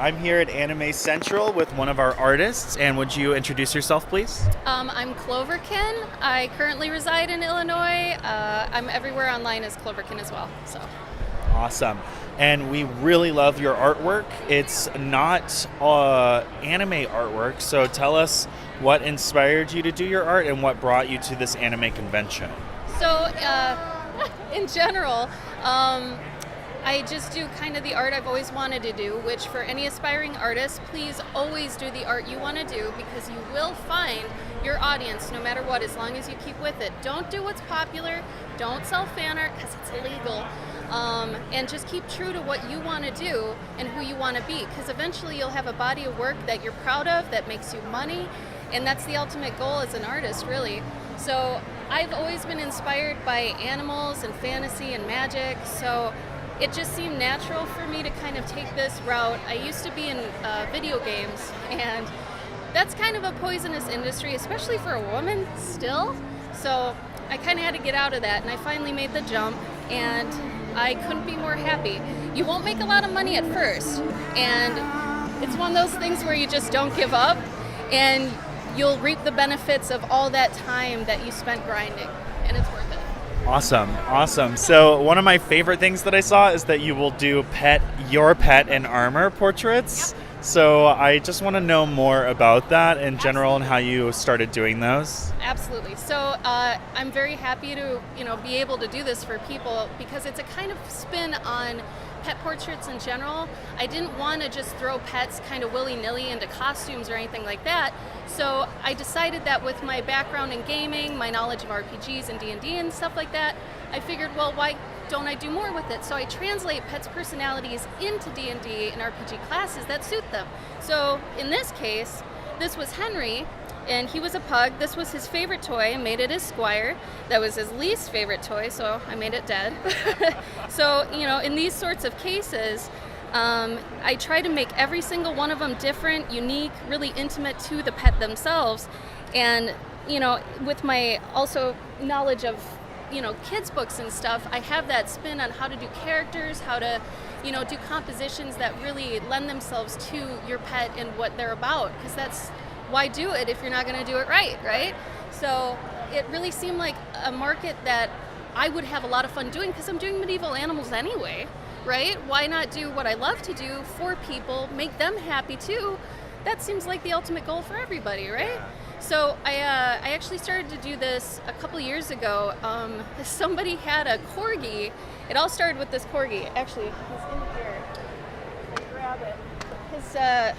I'm here at Anime Central with one of our artists, and would you introduce yourself, please? I'm Cloverkin. I currently reside in Illinois. I'm everywhere online as Cloverkin as well. So. Awesome. And we really love your artwork. It's not anime artwork, so tell us what inspired you to do your art and what brought you to this anime convention. So, in general, I just do kind of the art I've always wanted to do, which for any aspiring artist, please always do the art you want to do because you will find your audience no matter what, as long as you keep with it. Don't do what's popular, don't sell fan art because it's illegal, and just keep true to what you want to do and who you want to be, because eventually you'll have a body of work that you're proud of, that makes you money, and that's the ultimate goal as an artist, really. So I've always been inspired by animals and fantasy and magic, so it just seemed natural for me to kind of take this route. I used to be in video games, and that's kind of a poisonous industry, especially for a woman still. So I kind of had to get out of that, and I finally made the jump, and I couldn't be more happy. You won't make a lot of money at first, and it's one of those things where you just don't give up, and you'll reap the benefits of all that time that you spent grinding, and it's worth it. Awesome. So one of my favorite things that I saw is that you will do your pet in armor portraits. Yep. So I just want to know more about that in general and how you started doing those. Absolutely. So I'm very happy to be able to do this for people because it's a kind of spin on pet portraits in general. I didn't want to just throw pets kind of willy-nilly into costumes or anything like that. So I decided that with my background in gaming, my knowledge of RPGs and D&D and stuff like that, I figured, well, why don't I do more with it? So I translate pets' personalities into D&D and RPG classes that suit them. So in this case, this was Henry, and he was a pug. This was his favorite toy. I made it his squire. That was his least favorite toy, so I made it dead. So, in these sorts of cases, I try to make every single one of them different, unique, really intimate to the pet themselves. And, with my also knowledge of, kids' books and stuff, I have that spin on how to do characters, how to, do compositions that really lend themselves to your pet and what they're about, because that's why do it if you're not going to do it right? So it really seemed like a market that I would have a lot of fun doing because I'm doing medieval animals anyway, right? Why not do what I love to do for people, make them happy too? That seems like the ultimate goal for everybody, right? So I actually started to do this a couple years ago. Somebody had a corgi. It all started with this corgi. Actually, he's in here. Let me grab it.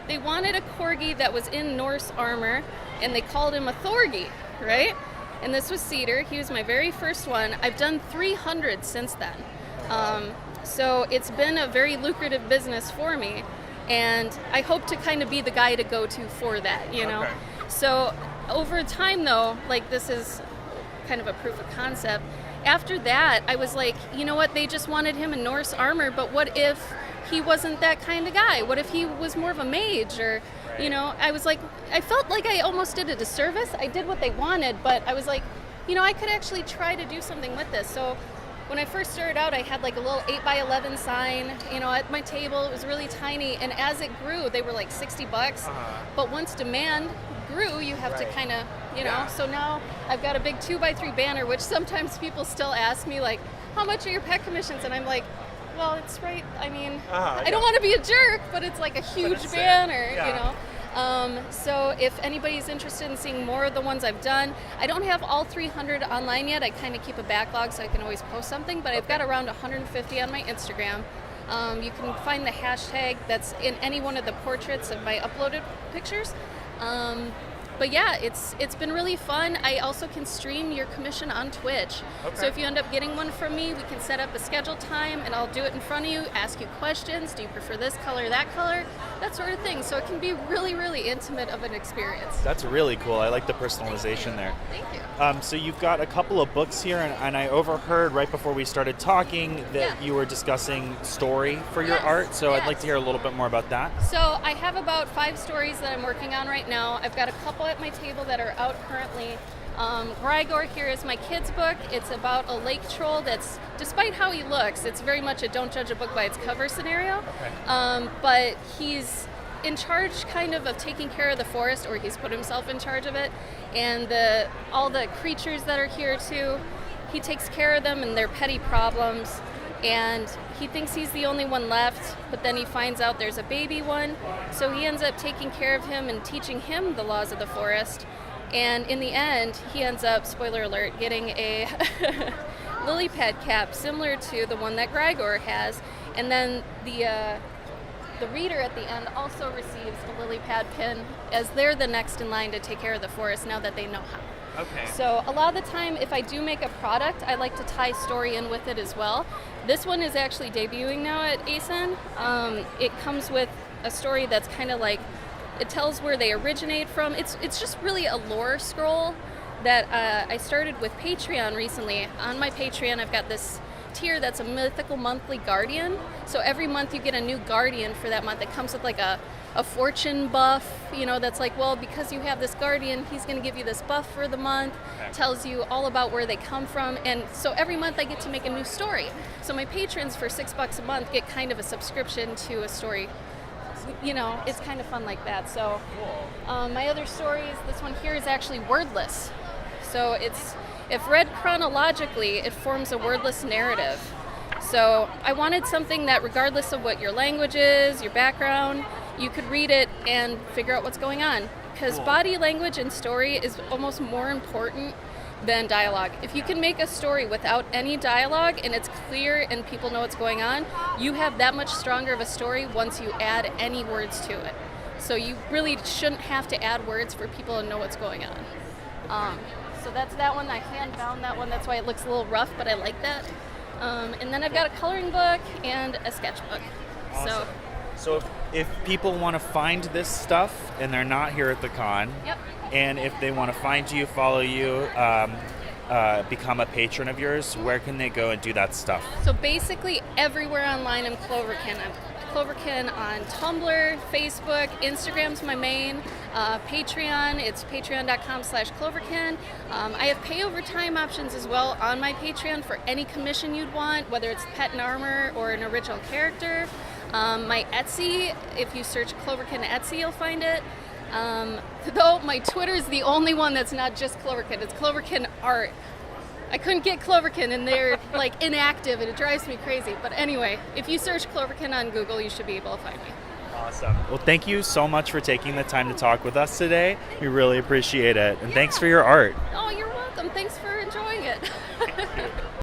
They wanted a corgi that was in Norse armor, and they called him a Thorgy, right? And this was Cedar. He was my very first one. I've done 300 since then. So it's been a very lucrative business for me, and I hope to kind of be the guy to go to for that, Okay. So over time, though, this is kind of a proof of concept. After that, I was like, you know what? They just wanted him in Norse armor, but what if he wasn't that kind of guy? What if he was more of a mage? Or, I was like, I felt like I almost did a disservice. I did what they wanted, but I was like, I could actually try to do something with this. So when I first started out, I had a little 8x11 sign, at my table. It was really tiny, and as it grew, they were like $60. But once demand grew, you have to kind of, So now I've got a big 2x3 banner, which sometimes people still ask me, how much are your pet commissions? And I'm like, well, it's right. I mean, I don't want to be a jerk, but it's like a huge banner, So if anybody's interested in seeing more of the ones I've done, I don't have all 300 online yet. I kind of keep a backlog so I can always post something, but I've got around 150 on my Instagram. You can find the hashtag that's in any one of the portraits of my uploaded pictures. But yeah, it's been really fun. I also can stream your commission on Twitch. Okay. So if you end up getting one from me, we can set up a scheduled time and I'll do it in front of you, ask you questions. Do you prefer this color, that color? That sort of thing. So it can be really, really intimate of an experience. That's really cool. I like the personalization there. Thank you. So you've got a couple of books here, and I overheard right before we started talking that you were discussing story for your art. So I'd like to hear a little bit more about that. So I have about 5 stories that I'm working on right now. I've got a couple at my table that are out currently. Grigor here is my kid's book. It's about a lake troll that's, despite how he looks, it's very much a don't judge a book by its cover scenario. Okay. But he's in charge kind of taking care of the forest, or he's put himself in charge of it. And all the creatures that are here too, he takes care of them and their petty problems. And he thinks he's the only one left, but then he finds out there's a baby one. So he ends up taking care of him and teaching him the laws of the forest. And in the end, he ends up, spoiler alert, getting a lily pad cap similar to the one that Grigor has. And then the reader at the end also receives a lily pad pin, as they're the next in line to take care of the forest now that they know how. Okay. So a lot of the time, if I do make a product, I like to tie story in with it as well. This one is actually debuting now at ASIN. It comes with a story that's kind of like, it tells where they originate from. It's just really a lore scroll that I started with Patreon recently. On my Patreon, I've got this tier that's a mythical monthly guardian. So every month you get a new guardian for that month. It comes with like a fortune buff, that's like, well, because you have this guardian, he's going to give you this buff for the month, tells you all about where they come from. And so every month I get to make a new story. So my patrons for $6 a month get kind of a subscription to a story. It's kind of fun like that. So my other stories, this one here is actually wordless. So if read chronologically, it forms a wordless narrative. So I wanted something that, regardless of what your language is, your background, you could read it and figure out what's going on. Because body language and story is almost more important than dialogue. If you can make a story without any dialogue and it's clear and people know what's going on, you have that much stronger of a story once you add any words to it. So you really shouldn't have to add words for people to know what's going on. So that's that one. I hand-bound that one. That's why it looks a little rough, but I like that. And then I've got a coloring book and a sketchbook. Awesome. So if people want to find this stuff and they're not here at the con, yep. And if they want to find you, follow you, become a patron of yours, where can they go and do that stuff? So basically everywhere online I'm Cloverkin. I'm Cloverkin on Tumblr, Facebook, Instagram's my main. Patreon, it's patreon.com/Cloverkin. I have pay over time options as well on my Patreon for any commission you'd want, whether it's pet and armor or an original character. My Etsy, if you search Cloverkin Etsy, you'll find it. Though my Twitter is the only one that's not just Cloverkin. It's Cloverkin Art. I couldn't get Cloverkin and they're like inactive and it drives me crazy. But anyway, if you search Cloverkin on Google, you should be able to find me. Awesome. Well, thank you so much for taking the time to talk with us today. We really appreciate it. And thanks for your art. Oh, you're welcome. Thanks for enjoying it.